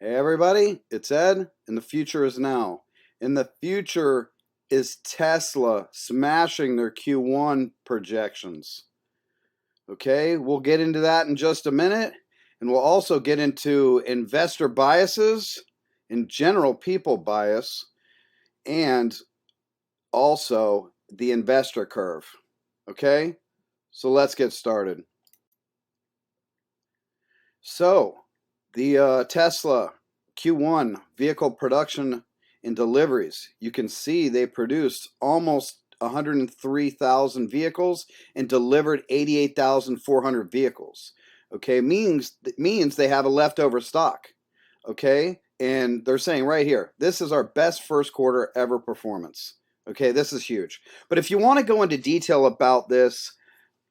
Hey everybody, it's Ed, and the future is now. And the future is Tesla smashing their Q1 projections. Okay, we'll get into that in just a minute, and we'll also get into investor biases, in general people bias, and also the investor curve. Okay, so let's get started. So, the Tesla Q1 vehicle production and deliveries, you can see they produced almost 103,000 vehicles and delivered 88,400 vehicles. Okay, means they have a leftover stock. Okay, and they're saying right here, this is our best first quarter ever performance. Okay, this is huge. But if you want to go into detail about this,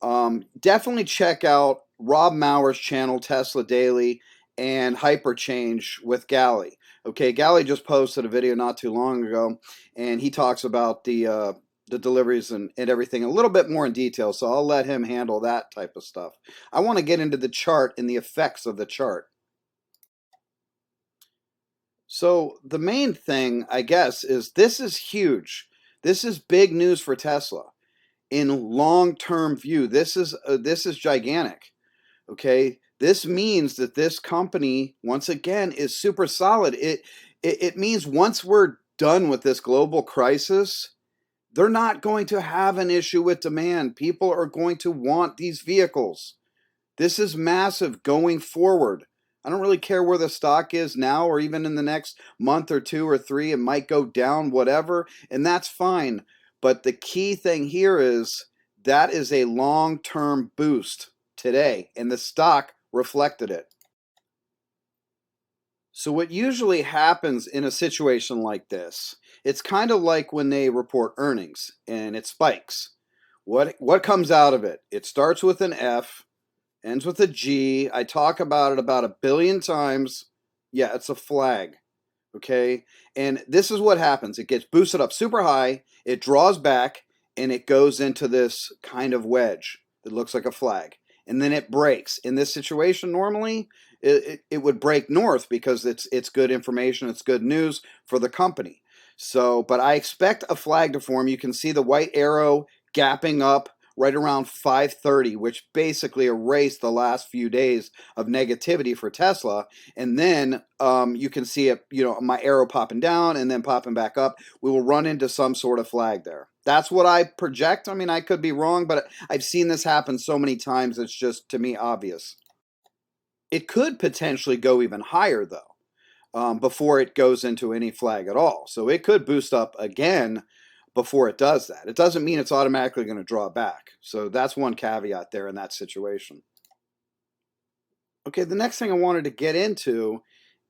definitely check out Rob Maurer's channel, Tesla Daily, and HyperChange with Gali. Okay, Gali just posted a video not too long ago, and he talks about the deliveries and everything a little bit more in detail. So I'll let him handle that type of stuff. I want to get into the chart and the effects of the chart. So the main thing, I guess, is this is huge. This is big news for Tesla in long-term view. This is gigantic. Okay, this means that this company once again is super solid. It means once we're done with this global crisis, they're not going to have an issue with demand. People are going to want these vehicles. This is massive going forward. I don't really care where the stock is now or even in the next month or two or three. It might go down, whatever, and that's fine. But the key thing here is that is a long-term boost today, and the stock reflected it. So what usually happens in a situation like this, it's kind of like when they report earnings and it spikes. What comes out of it? It starts with an F, ends with a G. I talk about it about 1 billion times. Yeah, it's a flag. Okay. And this is what happens. It gets boosted up super high, it draws back, and it goes into this kind of wedge that looks like a flag. And then it breaks. In this situation, normally it would break north because it's good information, it's good news for the company. So, but I expect a flag to form. You can see the white arrow gapping up right around 5:30, which basically erased the last few days of negativity for Tesla. And then you can see it, my arrow popping down and then popping back up. We will run into some sort of flag there. That's what I project. I mean, I could be wrong, but I've seen this happen so many times, it's just, to me, obvious. It could potentially go even higher, though, before it goes into any flag at all. So it could boost up again before it does that. It doesn't mean it's automatically going to draw back. So that's one caveat there in that situation. Okay, the next thing I wanted to get into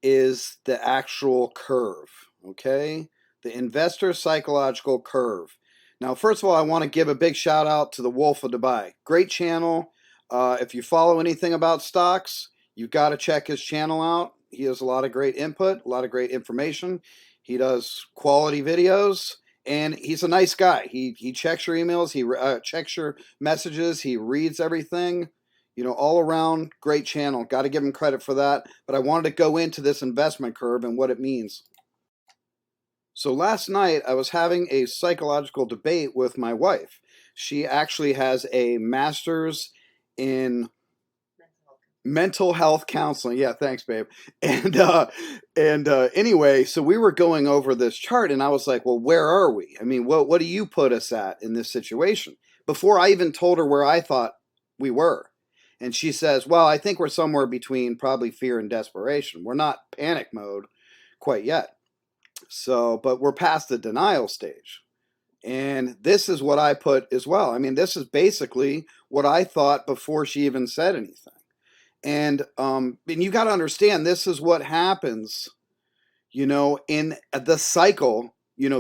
is the actual curve, okay? The investor psychological curve. Now, first of all, I want to give a big shout out to the Wolf of Dubai. Great channel. If you follow anything about stocks, you've got to check his channel out. He has a lot of great input, a lot of great information. He does quality videos, and he's a nice guy. He checks your emails, he checks your messages, he reads everything. All around great channel. Got to give him credit for that. But I wanted to go into this investment curve and what it means. So last night I was having a psychological debate with my wife. She actually has a master's in mental health counseling. Yeah, thanks, babe. And anyway, so we were going over this chart, and I was like, "Well, where are we? I mean, what do you put us at in this situation?" Before I even told her where I thought we were, and she says, "Well, I think we're somewhere between probably fear and desperation. We're not panic mode quite yet. So, but we're past the denial stage." And this is what I put as well. I mean, this is basically what I thought before she even said anything. And you got to understand, this is what happens, in the cycle,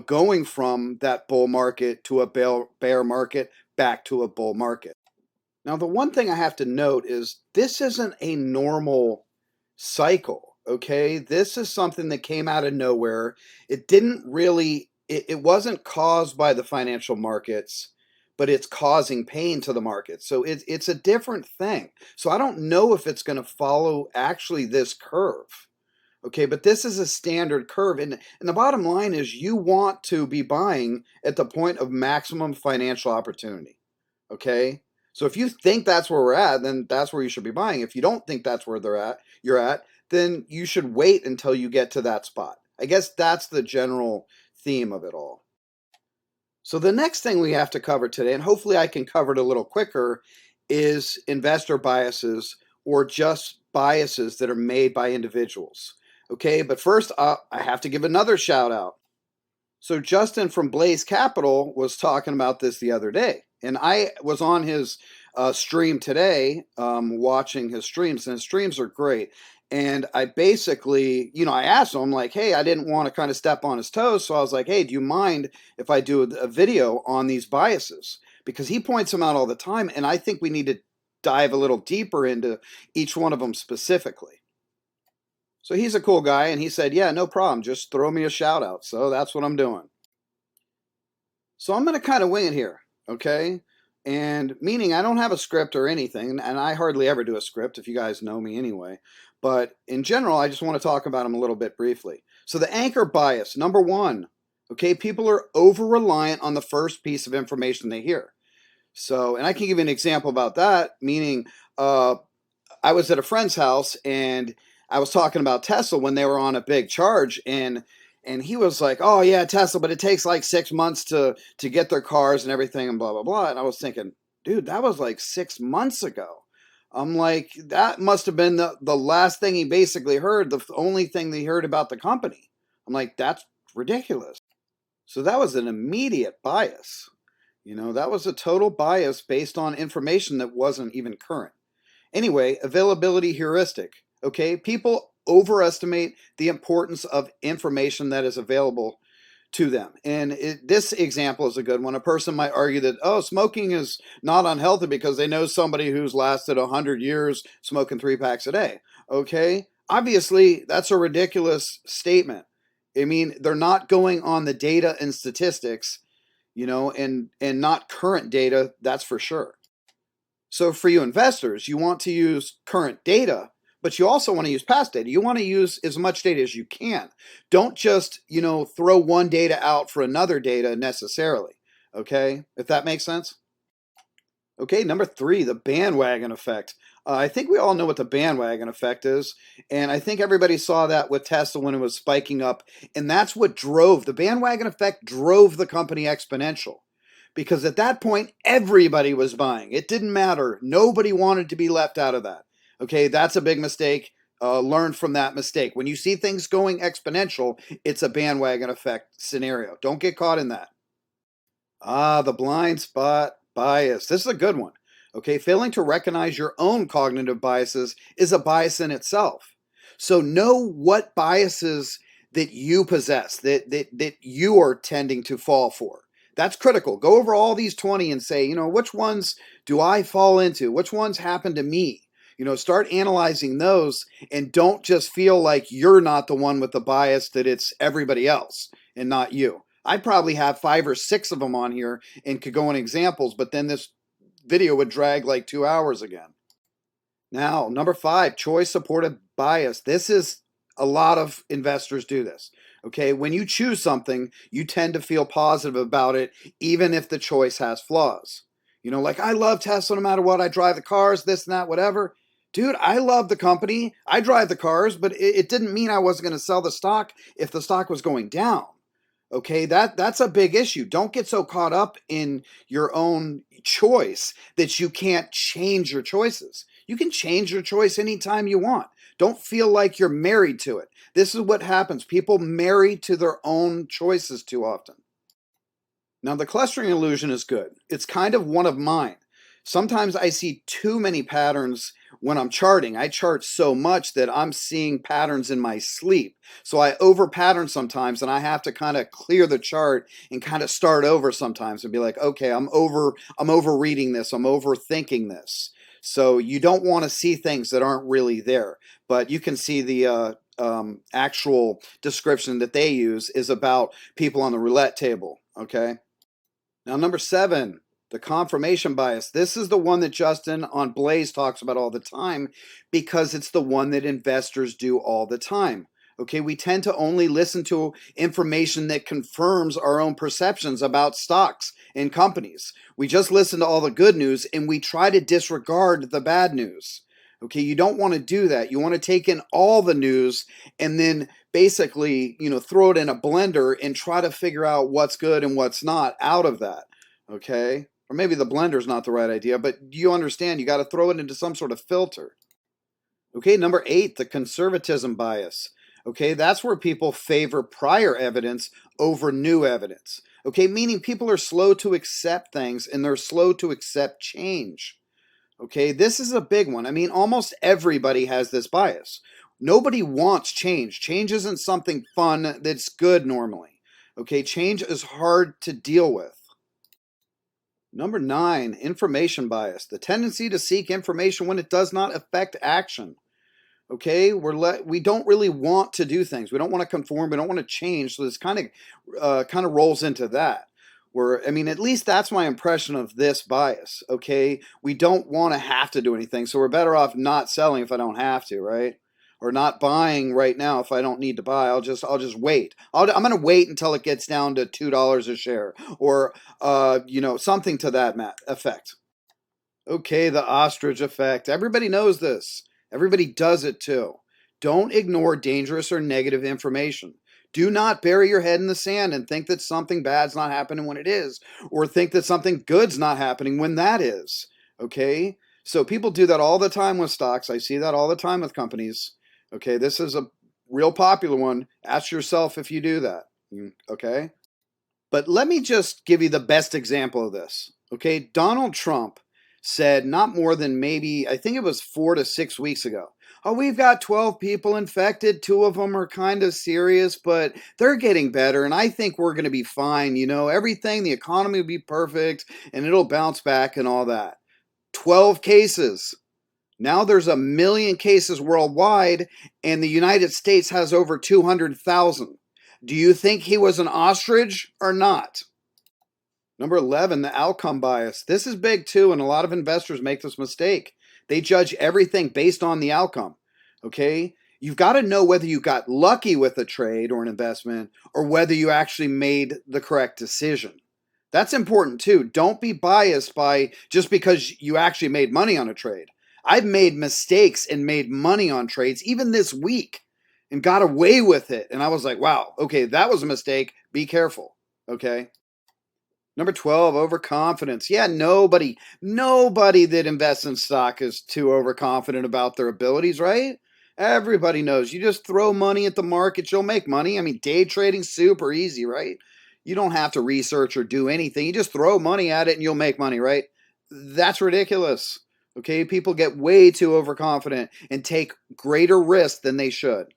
going from that bull market to a bear market back to a bull market. Now, the one thing I have to note is this isn't a normal cycle, okay? This is something that came out of nowhere. It didn't really, it wasn't caused by the financial markets, but it's causing pain to the market. So it's a different thing. So I don't know if it's going to follow actually this curve, Okay, but this is a standard curve. And the bottom line is you want to be buying at the point of maximum financial opportunity. Okay? So if you think that's where we're at, then that's where you should be buying. If you don't think that's where you're at, then you should wait until you get to that spot. I guess that's the general theme of it all. So the next thing we have to cover today, and hopefully I can cover it a little quicker, is investor biases or just biases that are made by individuals. Okay, but first I have to give another shout out. So Justin from Blaze Capital was talking about this the other day, and I was on his stream today, watching his streams, and his streams are great. And I basically, I asked him, like, hey, I didn't want to kind of step on his toes, so I was like, hey, do you mind if I do a video on these biases? Because he points them out all the time, and I think we need to dive a little deeper into each one of them specifically. So he's a cool guy, and he said, yeah, no problem. Just throw me a shout out. So that's what I'm doing. So I'm going to kind of wing it here, okay? And meaning I don't have a script or anything, and I hardly ever do a script if you guys know me anyway. But in general, I just want to talk about them a little bit briefly. So the anchor bias, number one, okay, people are over reliant on the first piece of information they hear. So, and I can give you an example about that, meaning I was at a friend's house and I was talking about Tesla when they were on a big charge, and he was like, "Oh yeah, Tesla, but it takes like 6 months to get their cars and everything and blah blah blah." And I was thinking, dude, that was like 6 months ago. I'm like, that must have been the last thing he basically heard, the only thing they heard about the company. I'm like, that's ridiculous. So that was an immediate bias. That was a total bias based on information that wasn't even current. Anyway, availability heuristic. Okay, people overestimate the importance of information that is available to them. And this example is a good one. A person might argue that, oh, smoking is not unhealthy because they know somebody who's lasted 100 years smoking 3 packs a day. Okay, obviously, that's a ridiculous statement. I mean, they're not going on the data and statistics, and not current data, that's for sure. So for you investors, you want to use current data, but you also want to use past data. You want to use as much data as you can. Don't just, throw one data out for another data necessarily. Okay? If that makes sense. Okay, number three, the bandwagon effect. I think we all know what the bandwagon effect is. And I think everybody saw that with Tesla when it was spiking up. And that's what drove the bandwagon effect, drove the company exponential. Because at that point, everybody was buying. It didn't matter. Nobody wanted to be left out of that. Okay, that's a big mistake. Learn from that mistake. When you see things going exponential, it's a bandwagon effect scenario. Don't get caught in that. The blind spot bias. This is a good one. Okay, failing to recognize your own cognitive biases is a bias in itself. So know what biases that you possess, that you are tending to fall for. That's critical. Go over all these 20 and say, which ones do I fall into? Which ones happen to me? Start analyzing those and don't just feel like you're not the one with the bias, that it's everybody else and not you. I'd probably have 5 or 6 of them on here and could go in examples, but then this video would drag like 2 hours again. Now, number 5, choice supported bias. This is a lot of investors do this. Okay, when you choose something, you tend to feel positive about it, even if the choice has flaws. Like I love Tesla no matter what. I drive the cars, this and that, whatever. Dude, I love the company. I drive the cars, but it didn't mean I wasn't going to sell the stock if the stock was going down. Okay, that's a big issue. Don't get so caught up in your own choice that you can't change your choices. You can change your choice anytime you want. Don't feel like you're married to it. This is what happens. People marry to their own choices too often. Now, the clustering illusion is good. It's kind of one of mine. Sometimes I see too many patterns when I'm charting. I chart so much that I'm seeing patterns in my sleep. So I over pattern sometimes, and I have to kind of clear the chart and kind of start over sometimes and be like, okay, I'm overreading this. I'm overthinking this. So you don't want to see things that aren't really there. But you can see the actual description that they use is about people on the roulette table. Okay. Now, number 7, the confirmation bias. This is the one that Justin on Blaze talks about all the time because it's the one that investors do all the time. Okay, we tend to only listen to information that confirms our own perceptions about stocks and companies. We just listen to all the good news and we try to disregard the bad news. Okay, you don't want to do that. You want to take in all the news and then basically, throw it in a blender and try to figure out what's good and what's not out of that. Okay? Or maybe the blender's not the right idea, but you understand you got to throw it into some sort of filter. Okay, number 8, the conservatism bias. Okay, that's where people favor prior evidence over new evidence. Okay, meaning people are slow to accept things and they're slow to accept change. Okay, this is a big one. I mean, almost everybody has this bias. Nobody wants change. Change isn't something fun that's good normally. Okay, change is hard to deal with. Number 9, information bias. The tendency to seek information when it does not affect action. Okay, we don't really want to do things. We don't want to conform. We don't want to change. So this kind of rolls into that. Where, I mean, at least that's my impression of this bias. Okay, we don't want to have to do anything, so we're better off not selling if I don't have to, right? Or not buying right now if I don't need to buy. I'll just wait. I'm gonna wait until it gets down to $2 a share, or something to that effect. Okay, the ostrich effect. Everybody knows this. Everybody does it too. Don't ignore dangerous or negative information. Do not bury your head in the sand and think that something bad's not happening when it is, or think that something good's not happening when that is. Okay? So people do that all the time with stocks. I see that all the time with companies. Okay, this is a real popular one. Ask yourself if you do that. Okay? But let me just give you the best example of this. Okay, Donald Trump said not more than maybe, I think it was 4 to 6 weeks ago. Oh, we've got 12 people infected. 2 of them are kind of serious, but they're getting better. And I think we're going to be fine. Everything, the economy will be perfect and it'll bounce back and all that. 12 cases. Now there's 1 million cases worldwide, and the United States has over 200,000. Do you think he was an ostrich or not? Number 11, the outcome bias. This is big too, and a lot of investors make this mistake. They judge everything based on the outcome. Okay? You've got to know whether you got lucky with a trade or an investment or whether you actually made the correct decision. That's important too. Don't be biased by just because you actually made money on a trade. I've made mistakes and made money on trades even this week and got away with it. And I was like, wow, okay, that was a mistake. Be careful. Okay? Number 12, overconfidence. Yeah, nobody that invests in stock is too overconfident about their abilities, right? Everybody knows. You just throw money at the market, you'll make money. I mean, day trading's super easy, right? You don't have to research or do anything. You just throw money at it and you'll make money, right? That's ridiculous. Okay, people get way too overconfident and take greater risk than they should.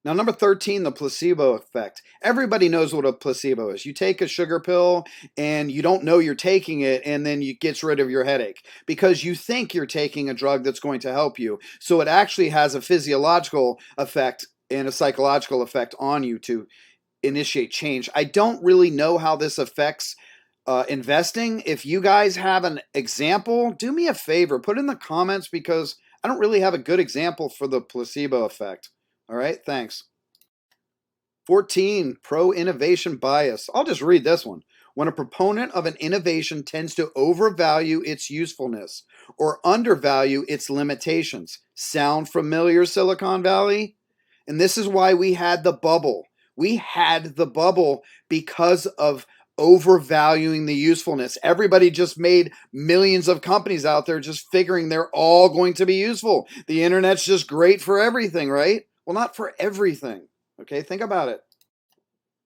Now, number 13, the placebo effect. Everybody knows what a placebo is. You take a sugar pill and you don't know you're taking it, and then it gets rid of your headache because you think you're taking a drug that's going to help you. So it actually has a physiological effect and a psychological effect on you to initiate change. I don't really know how this affects investing. If you guys have an example, do me a favor, put in the comments because I don't really have a good example for the placebo effect. All right, thanks. 14, pro-innovation bias. I'll just read this one. When a proponent of an innovation tends to overvalue its usefulness or undervalue its limitations. Sound familiar, Silicon Valley? And this is why we had the bubble. We had the bubble because of overvaluing the usefulness. Everybody just made millions of companies out there just figuring they're all going to be useful. The internet's just great for everything, right? Well, not for everything. Okay, think about it.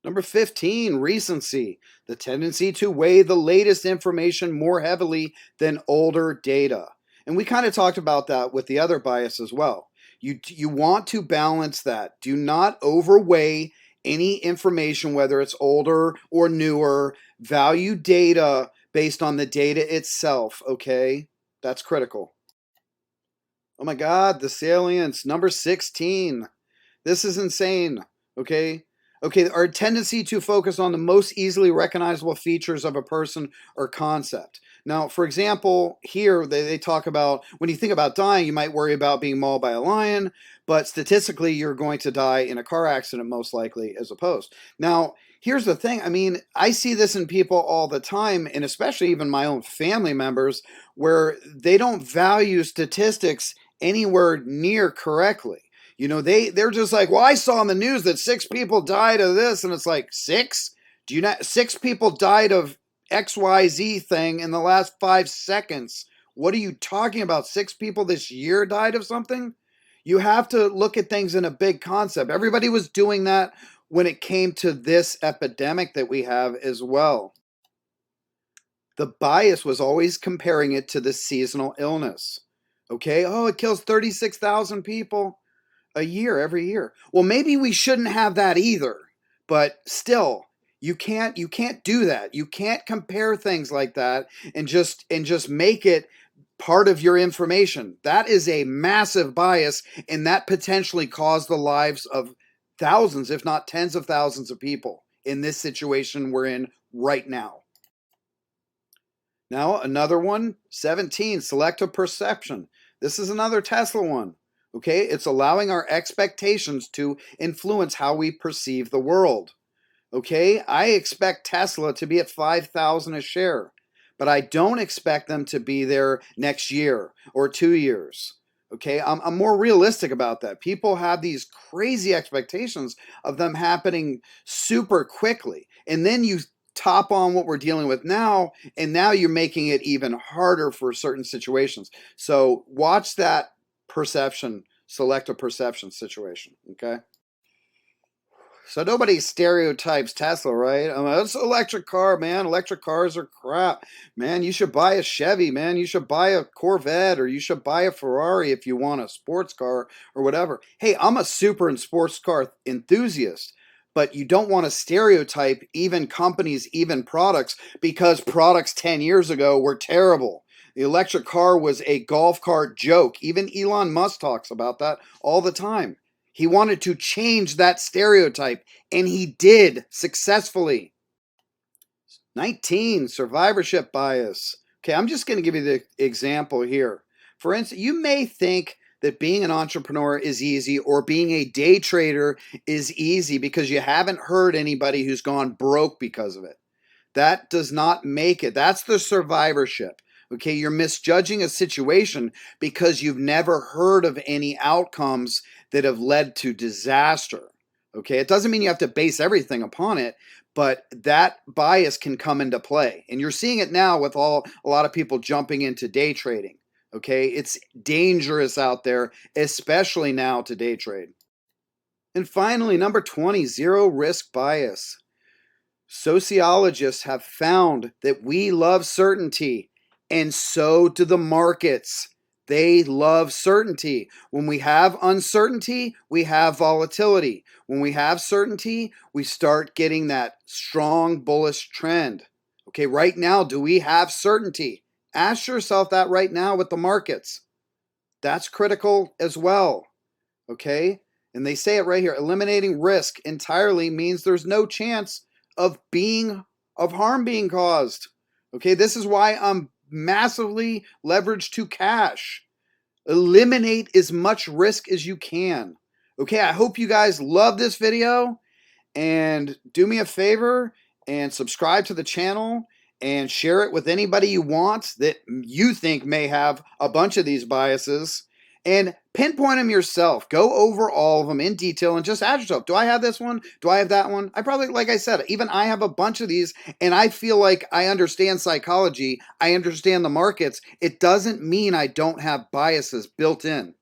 Number 15, recency. The tendency to weigh the latest information more heavily than older data. And we kind of talked about that with the other bias as well. You want to balance that. Do not overweigh any information, whether it's older or newer. Value data based on the data itself, okay? That's critical. Oh my God, the salience. Number 16. This is insane, okay? Okay, our tendency to focus on the most easily recognizable features of a person or concept. Now, for example, here they talk about when you think about dying, you might worry about being mauled by a lion, but statistically, you're going to die in a car accident most likely as opposed. Now, here's the thing. I mean, I see this in people all the time, and especially even my own family members, where they don't value statistics anywhere near correctly. You know, they're just like, well, I saw in the news that 6 people died of this, and it's like, six? Do you not? 6 people died of XYZ thing in the last 5 seconds. What are you talking about? 6 people this year died of something? You have to look at things in a big concept. Everybody was doing that when it came to this epidemic that we have as well. The bias was always comparing it to the seasonal illness. Okay, oh, it kills 36,000 people a year every year. Well, maybe we shouldn't have that either. But still, you can't do that. You can't compare things like that and just make it part of your information. That is a massive bias, and that potentially caused the lives of thousands, if not tens of thousands of people in this situation we're in right now. Now, another one, 17, selective perception. This is another Tesla one. Okay, it's allowing our expectations to influence how we perceive the world. Okay, I expect Tesla to be at 5,000 a share, but I don't expect them to be there next year or 2 years. Okay, I'm more realistic about that. People have these crazy expectations of them happening super quickly. And then you top on what we're dealing with now, and now you're making it even harder for certain situations. So watch that perception, selective perception situation. Okay. So nobody stereotypes Tesla, right? I mean, it's an electric car, man. Electric cars are crap. Man, you should buy a Chevy, man. You should buy a Corvette or you should buy a Ferrari if you want a sports car or whatever. Hey, I'm a super and sports car enthusiast, but you don't want to stereotype even companies, even products, because products 10 years ago were terrible. The electric car was a golf cart joke. Even Elon Musk talks about that all the time. He wanted to change that stereotype, and he did successfully. 19, survivorship bias. Okay, I'm just going to give you the example here. For instance, you may think that being an entrepreneur is easy or being a day trader is easy because you haven't heard anybody who's gone broke because of it. That does not make it. That's the survivorship. Okay, you're misjudging a situation because you've never heard of any outcomes that have led to disaster. Okay, it doesn't mean you have to base everything upon it, but that bias can come into play. And you're seeing it now with a lot of people jumping into day trading. Okay, it's dangerous out there, especially now to day trade. And finally, number 20, zero risk bias. Sociologists have found that we love certainty, and so do the markets. They love certainty. When we have uncertainty, we have volatility. When we have certainty, we start getting that strong bullish trend. Okay, right now, do we have certainty? Ask yourself that right now with the markets. That's critical as well. Okay, and they say it right here, eliminating risk entirely means there's no chance of harm being caused. Okay, this is why I'm massively leveraged to cash. Eliminate as much risk as you can. Okay, I hope you guys love this video, and do me a favor and subscribe to the channel and share it with anybody you want that you think may have a bunch of these biases, and pinpoint them yourself. Go over all of them in detail and just ask yourself, do I have this one? Do I have that one? I probably, like I said, even I have a bunch of these, and I feel like I understand psychology. I understand the markets. It doesn't mean I don't have biases built in.